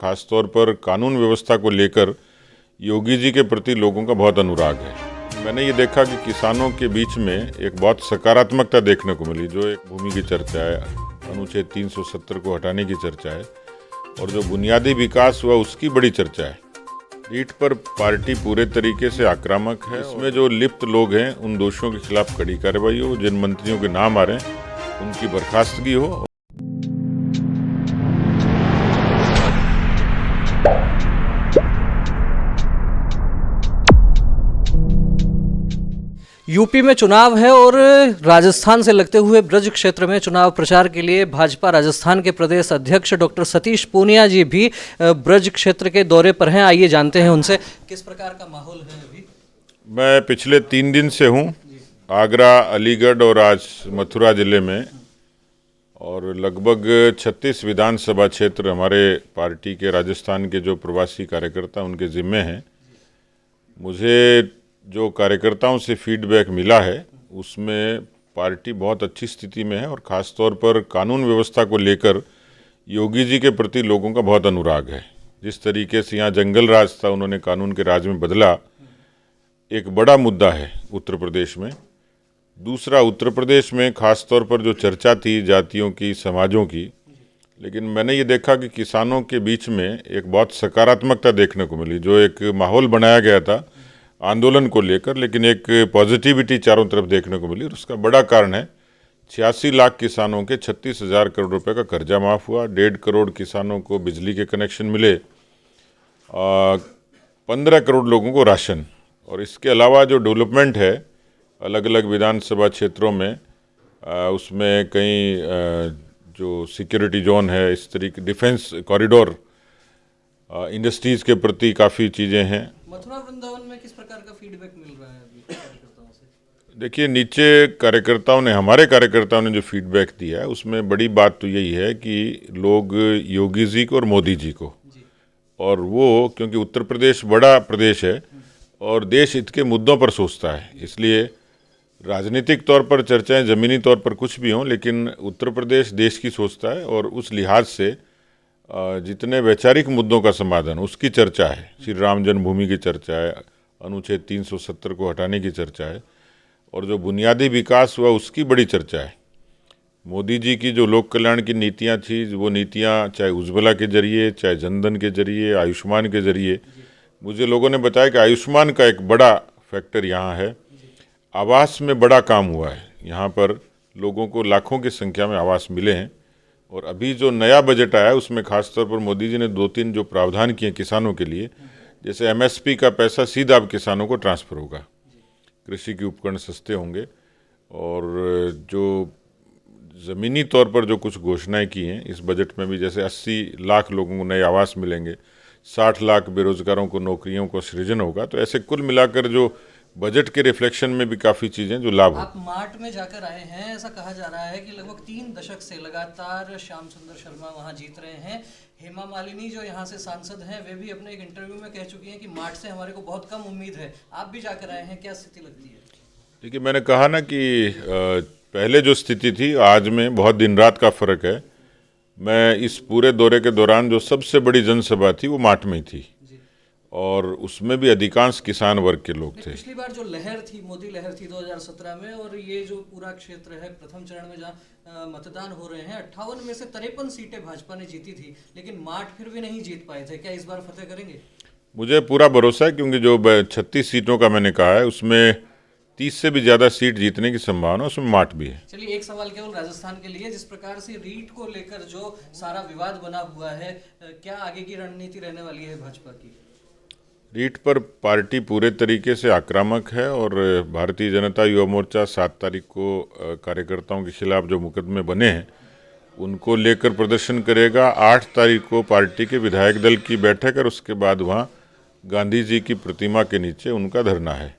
खासतौर पर कानून व्यवस्था को लेकर योगी जी के प्रति लोगों का बहुत अनुराग है। मैंने ये देखा कि किसानों के बीच में एक बहुत सकारात्मकता देखने को मिली। जो एक भूमि की चर्चा है, अनुच्छेद 370 को हटाने की चर्चा है और जो बुनियादी विकास हुआ उसकी बड़ी चर्चा है। रीट पर पार्टी पूरे तरीके से आक्रामक है। इसमें जो लिप्त लोग हैं उन दोषियों के खिलाफ कड़ी कार्रवाई हो, जिन मंत्रियों के नाम आ रहे हैं उनकी बर्खास्तगी हो। यूपी में चुनाव है और राजस्थान से लगते हुए ब्रज क्षेत्र में चुनाव प्रचार के लिए भाजपा राजस्थान के प्रदेश अध्यक्ष डॉक्टर सतीश पूनिया जी भी ब्रज क्षेत्र के दौरे पर हैं। आइए जानते हैं उनसे किस प्रकार का माहौल है अभी। मैं पिछले 3 दिन से हूँ आगरा, अलीगढ़ और आज मथुरा जिले में, और लगभग 36 विधानसभा क्षेत्र हमारे पार्टी के राजस्थान के जो प्रवासी कार्यकर्ता उनके जिम्मे हैं। मुझे जो कार्यकर्ताओं से फीडबैक मिला है उसमें पार्टी बहुत अच्छी स्थिति में है और ख़ास तौर पर कानून व्यवस्था को लेकर योगी जी के प्रति लोगों का बहुत अनुराग है। जिस तरीके से यहाँ जंगल राज था, उन्होंने कानून के राज में बदला, एक बड़ा मुद्दा है उत्तर प्रदेश में। दूसरा, उत्तर प्रदेश में ख़ास तौर पर जो चर्चा थी जातियों की, समाजों की, लेकिन मैंने ये देखा कि किसानों के बीच में एक बहुत सकारात्मकता देखने को मिली। जो एक माहौल बनाया गया था आंदोलन को लेकर, लेकिन एक पॉजिटिविटी चारों तरफ देखने को मिली और उसका बड़ा कारण है 86 लाख किसानों के 36,000 करोड़ रुपए का कर्जा माफ़ हुआ, 1.5 करोड़ किसानों को बिजली के कनेक्शन मिले, 15 करोड़ लोगों को राशन, और इसके अलावा जो डेवलपमेंट है अलग अलग विधानसभा क्षेत्रों में, उसमें कई जो सिक्योरिटी जोन है, इस तरीके डिफेंस कॉरिडोर, इंडस्ट्रीज़ के प्रति काफ़ी चीज़ें हैं। मथुरा वृंदावन में किस प्रकार का फीडबैक मिल रहा है अभी कार्यकर्ताओं से? देखिए, नीचे कार्यकर्ताओं ने, हमारे कार्यकर्ताओं ने जो फीडबैक दिया है उसमें बड़ी बात तो यही है कि लोग योगी जी को और मोदी जी को, और वो क्योंकि उत्तर प्रदेश बड़ा प्रदेश है और देश हित के मुद्दों पर सोचता है, इसलिए राजनीतिक तौर पर चर्चाएं ज़मीनी तौर पर कुछ भी हों, लेकिन उत्तर प्रदेश देश की सोचता है और उस लिहाज से जितने वैचारिक मुद्दों का समाधान उसकी चर्चा है। श्री राम जन्मभूमि की चर्चा है, अनुच्छेद 370 को हटाने की चर्चा है और जो बुनियादी विकास हुआ उसकी बड़ी चर्चा है। मोदी जी की जो लोक कल्याण की नीतियां थी, वो नीतियां चाहे उज्ज्वला के जरिए, चाहे जनधन के जरिए, आयुष्मान के जरिए, मुझे लोगों ने बताया कि आयुष्मान का एक बड़ा फैक्टर यहाँ है। आवास में बड़ा काम हुआ है, यहाँ पर लोगों को लाखों की संख्या में आवास मिले हैं। और अभी जो नया बजट आया उसमें खासतौर पर मोदी जी ने 2-3 जो प्रावधान किए किसानों के लिए, जैसे एमएसपी का पैसा सीधा अब किसानों को ट्रांसफ़र होगा, कृषि के उपकरण सस्ते होंगे, और जो ज़मीनी तौर पर जो कुछ घोषणाएं की हैं इस बजट में भी, जैसे 80 लाख लोगों को नए आवास मिलेंगे, 60 लाख बेरोजगारों को नौकरियों का सृजन होगा। तो ऐसे कुल मिलाकर जो बजट के रिफ्लेक्शन में भी काफ़ी चीज़ें जो लाभ हो। आप मार्ट में जाकर आए हैं, ऐसा कहा जा रहा है कि लगभग 3 दशक से लगातार श्याम सुंदर शर्मा वहां जीत रहे हैं। हेमा मालिनी जो यहाँ से सांसद हैं, वे भी अपने एक इंटरव्यू में कह चुकी हैं कि मार्ट से हमारे को बहुत कम उम्मीद है। आप भी जाकर आए हैं, क्या स्थिति लगती है? देखिए, मैंने कहा ना कि पहले जो स्थिति थी आज में बहुत दिन रात का फ़र्क है। मैं इस पूरे दौरे के दौरान जो सबसे बड़ी जनसभा थी वो मार्ट में ही थी और उसमें भी अधिकांश किसान वर्ग के लोग थे। पिछली बार जो लहर थी, मोदी लहर थी 2017 में, और ये जो पूरा क्षेत्र है प्रथम चरण में जहाँ मतदान हो रहे हैं, 58 में से 53 सीटें भाजपा ने जीती थी, लेकिन मार्ट फिर भी नहीं जीत पाए थे। क्या इस बार फतेह करेंगे? मुझे पूरा भरोसा है, क्योंकि जो 36 सीटों का मैंने कहा है उसमें 30 से भी ज़्यादा सीट जीतने की संभावना, उसमें मार्ट भी है। चलिए, एक सवाल केवल राजस्थान के लिए, जिस प्रकार से रीट को लेकर जो सारा विवाद बना हुआ है, क्या आगे की रणनीति रहने वाली है भाजपा की? रीट पर पार्टी पूरे तरीके से आक्रामक है और भारतीय जनता युवा मोर्चा 7 तारीख को कार्यकर्ताओं के खिलाफ जो मुकदमे बने हैं उनको लेकर प्रदर्शन करेगा। 8 तारीख को पार्टी के विधायक दल की बैठक और उसके बाद वहाँ गांधी जी की प्रतिमा के नीचे उनका धरना है।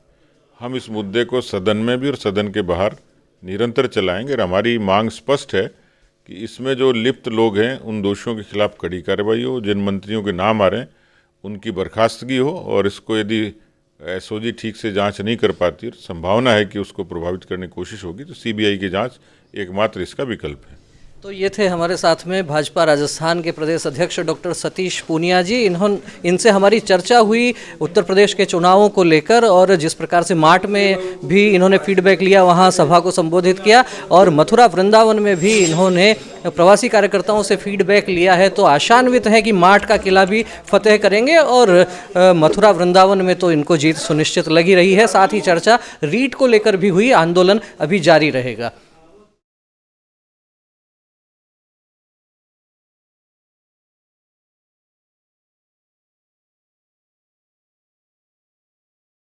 हम इस मुद्दे को सदन में भी और सदन के बाहर निरंतर चलाएंगे और हमारी मांग स्पष्ट है कि इसमें जो लिप्त लोग हैं उन दोषियों के खिलाफ कड़ी कार्रवाई हो, जिन मंत्रियों के नाम आ रहे हैं उनकी बर्खास्तगी हो, और इसको यदि एसओजी ठीक से जांच नहीं कर पाती और संभावना है कि उसको प्रभावित करने की कोशिश होगी तो सीबीआई की जांच एकमात्र इसका विकल्प है। तो ये थे हमारे साथ में भाजपा राजस्थान के प्रदेश अध्यक्ष डॉक्टर सतीश पूनिया जी। इनसे हमारी चर्चा हुई उत्तर प्रदेश के चुनावों को लेकर, और जिस प्रकार से माट में भी इन्होंने फीडबैक लिया, वहाँ सभा को संबोधित किया, और मथुरा वृंदावन में भी इन्होंने प्रवासी कार्यकर्ताओं से फीडबैक लिया है। तो आशान्वित है कि माट का किला भी फतेह करेंगे, और मथुरा वृंदावन में तो इनको जीत सुनिश्चित लगी रही है। साथ ही चर्चा रीट को लेकर भी हुई, आंदोलन अभी जारी रहेगा।